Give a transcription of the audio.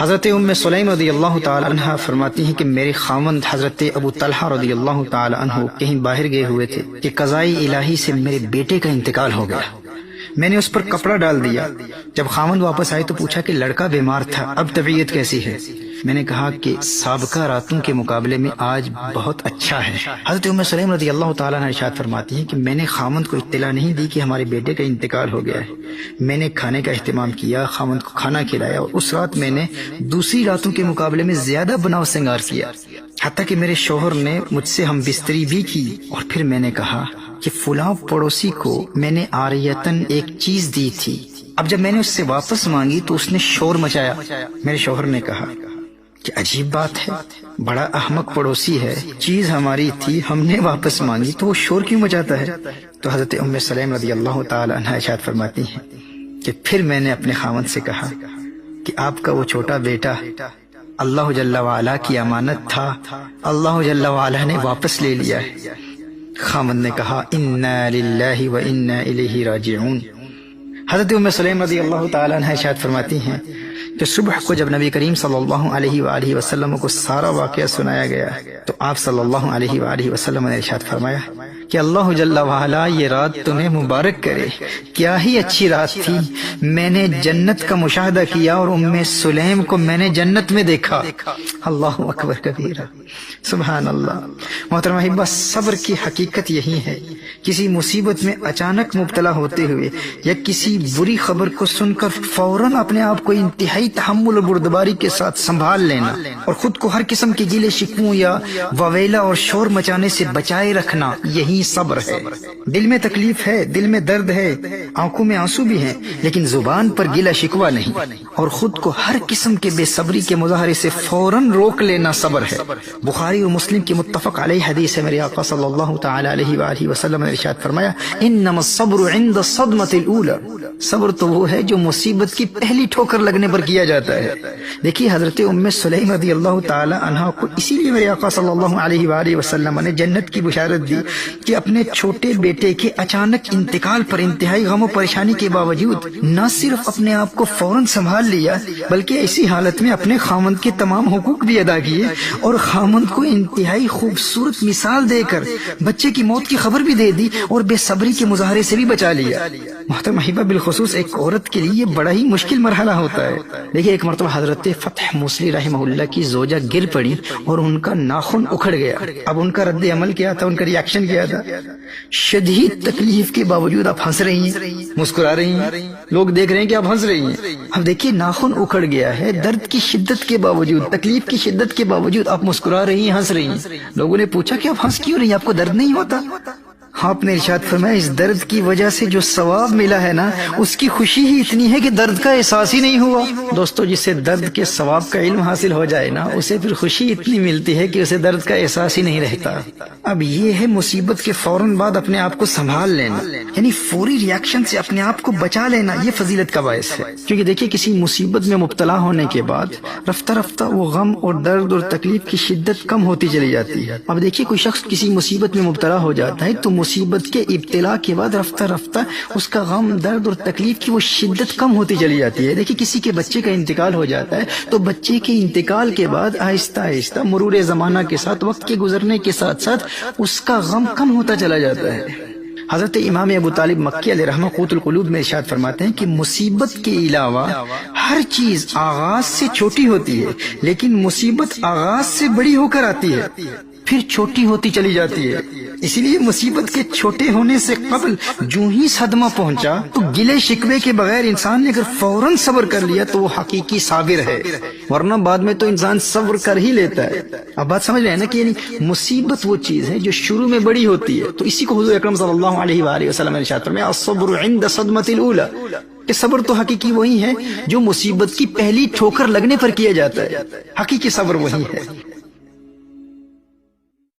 حضرت ام سلیم رضی اللہ تعالی عنہ فرماتی ہیں کہ میرے خاوند حضرت ابو طلحہ رضی اللہ تعالی عنہ کہیں باہر گئے ہوئے تھے کہ قضائی الہی سے میرے بیٹے کا انتقال ہو گیا۔ میں نے اس پر کپڑا ڈال دیا۔ جب خاوند واپس آئے تو پوچھا کہ لڑکا بیمار تھا، اب طبیعت کیسی ہے؟ میں نے کہا کہ سابقہ راتوں کے مقابلے میں آج بہت اچھا ہے۔ حضرت ام سلیم رضی اللہ تعالیٰ عنہ ارشاد فرماتی ہیں کہ میں نے خاوند کو اطلاع نہیں دی کہ ہمارے بیٹے کا انتقال ہو گیا ہے۔ میں نے کھانے کا اہتمام کیا، خاوند کو کھانا کھلایا، اور اس رات میں نے دوسری راتوں کے مقابلے میں زیادہ بناؤ سنگار کیا، حتیٰ کہ میرے شوہر نے مجھ سے ہم بستری بھی کی۔ اور پھر میں نے کہا کہ فلاں پڑوسی کو میں نے عاریتاً ایک چیز دی تھی، اب جب میں نے اس سے واپس مانگی تو اس نے شور مچایا۔ میرے شوہر نے کہا کہ عجیب بات ہے، بڑا احمق پڑوسی ہے، چیز ہماری تھی، ہم نے واپس مانگی تو وہ شور کیوں مچاتا ہے؟ تو حضرت ام سلیم رضی اللہ تعالی عنہ ارشاد فرماتی ہیں کہ پھر میں نے اپنے خاوند سے کہا کہ آپ کا وہ چھوٹا بیٹا اللہ جل وعلا کی امانت تھا، اللہ جل وعلا نے واپس لے لیا ہے۔ خاوند نے کہا انا للہ و انا الیہ راجعون۔ حضرت ام سلیم رضی اللہ تعالی عنہ ارشاد فرماتی ہیں کہ صبح کو جب نبی کریم صلی اللہ علیہ وآلہ وسلم کو سارا واقعہ سنایا گیا تو آپ صلی اللہ علیہ وآلہ وسلم نے ارشاد فرمایا کہ اللہ جل وعلا یہ رات تمہیں مبارک کرے، کیا ہی اچھی رات تھی، میں نے جنت کا مشاہدہ کیا اور ام سلیم کو میں نے جنت میں دیکھا۔ اللہ اکبر کبیرہ، سبحان اللہ۔ محترم احبہ، صبر کی حقیقت یہی ہے، کسی مصیبت میں اچانک مبتلا ہوتے ہوئے یا کسی بری خبر کو سن کر فوراً اپنے آپ کو انتہائی تحمل اور بردباری کے ساتھ سنبھال لینا اور خود کو ہر قسم کے گیلے شکووں یا وویلا اور شور مچانے سے بچائے رکھنا، یہی صبر ہے۔ دل میں تکلیف ہے، دل میں درد ہے، آنکھوں میں آنسو بھی ہیں، لیکن زبان پر گیلا شکوہ نہیں، اور خود کو ہر قسم کے بے صبری کے مظاہرے سے فوراً روک لینا صبر ہے۔ بخاری اور مسلم کی متفق علیہ حدیث ہے، میرے آقا صلی اللہ تعالی علیہ وآلہ وسلم نے ارشاد فرمایا انما الصبر عند الصدمة الاولى، صبر تو وہ ہے جو مصیبت کی پہلی ٹھوکر لگنے پر کیا جاتا ہے۔ دیکھیے حضرت ام سلیم رضی اللہ تعالی عنہ کو اسی لیے میرے آقا صلی اللہ علیہ وآلہ وسلم نے جنت کی بشارت دی کہ اپنے چھوٹے بیٹے کے اچانک انتقال پر انتہائی غم و پریشانی کے باوجود نہ صرف اپنے آپ کو فوراً سنبھال لیا بلکہ ایسی حالت میں اپنے خاوند کے تمام حقوق بھی ادا کیے اور خاوند کو انتہائی خوبصورت مثال دے کر بچے کی موت کی خبر بھی دے دی اور بے صبری کے مظاہرے سے بھی بچا لیا۔ محترم احبہ، بالخصوص ایک عورت کے لیے یہ بڑا ہی مشکل مرحلہ ہوتا ہے۔ دیکھیے ایک مرتبہ حضرت فتح موصلی رحمہ اللہ کی زوجہ گر پڑی اور ان کا ناخن اکھڑ گیا۔ اب ان کا رد عمل کیا تھا، ان کا ریاکشن کیا تھا؟ شدید تکلیف کے باوجود آپ ہنس رہی ہیں، مسکرا رہی ہیں، لوگ دیکھ رہے ہیں کہ آپ ہنس رہی ہیں۔ اب دیکھیے ناخن اکھڑ گیا ہے، درد کی شدت کے باوجود، تکلیف کی شدت کے باوجود آپ مسکرا رہی ہیں، ہنس رہی ہیں۔ لوگوں نے پوچھا کہ آپ ہنس کیوں رہی ہیں، آپ کو درد نہیں ہوتا؟ آپ نے ارشاد فرمایا اس درد کی وجہ سے جو ثواب ملا ہے نا، اس کی خوشی ہی اتنی ہے کہ درد کا احساس ہی نہیں ہوا۔ دوستو، جسے درد کے ثواب کا علم حاصل ہو جائے نا، اسے پھر خوشی اتنی ملتی ہے کہ اسے درد کا احساس ہی نہیں رہتا۔ اب یہ ہے مصیبت کے فوراً بعد اپنے آپ کو سنبھال لینا، یعنی فوری ریاکشن سے اپنے آپ کو بچا لینا، یہ فضیلت کا باعث ہے۔ کیونکہ دیکھیے کسی مصیبت میں مبتلا ہونے کے بعد رفتہ رفتہ وہ غم اور درد اور تکلیف کی شدت کم ہوتی چلی جاتی ہے۔ اب دیکھیے کوئی شخص کسی مصیبت میں مبتلا ہو جاتا ہے تو مصیبت کے ابتلا کے بعد رفتہ رفتہ اس کا غم، درد اور تکلیف کی وہ شدت کم ہوتی چلی جاتی ہے۔ دیکھیے کسی کے بچے کا انتقال ہو جاتا ہے تو بچے کے انتقال کے بعد آہستہ آہستہ مرور زمانہ کے ساتھ، وقت کے گزرنے کے ساتھ ساتھ اس کا غم کم ہوتا چلا جاتا ہے۔ حضرت امام ابو طالب مکی علیہ رحمہ قوت القلوب میں ارشاد فرماتے ہیں کہ مصیبت کے علاوہ ہر چیز آغاز سے چھوٹی ہوتی ہے لیکن مصیبت آغاز سے بڑی ہو کر آتی ہے، پھر چھوٹی ہوتی چلی جاتی ہے۔ اسی لیے مصیبت کے چھوٹے ہونے سے قبل جو ہی صدمہ پہنچا تو گلے شکوے کے بغیر انسان نے اگر فوراً صبر کر لیا تو وہ حقیقی صابر ہے، ورنہ بعد میں تو انسان صبر کر ہی لیتا ہے۔ اب بات سمجھ رہے ہیں نا کہ یعنی مصیبت وہ چیز ہے جو شروع میں بڑی ہوتی ہے، تو اسی کو حضور اکرم صلی اللہ علیہ وآلہ وسلم نے ارشاد فرمایا الصبر عند الصدمة الأولى، کہ صبر تو حقیقی وہی ہے جو مصیبت کی پہلی ٹھوکر لگنے پر کیا جاتا ہے، حقیقی صبر وہی ہے۔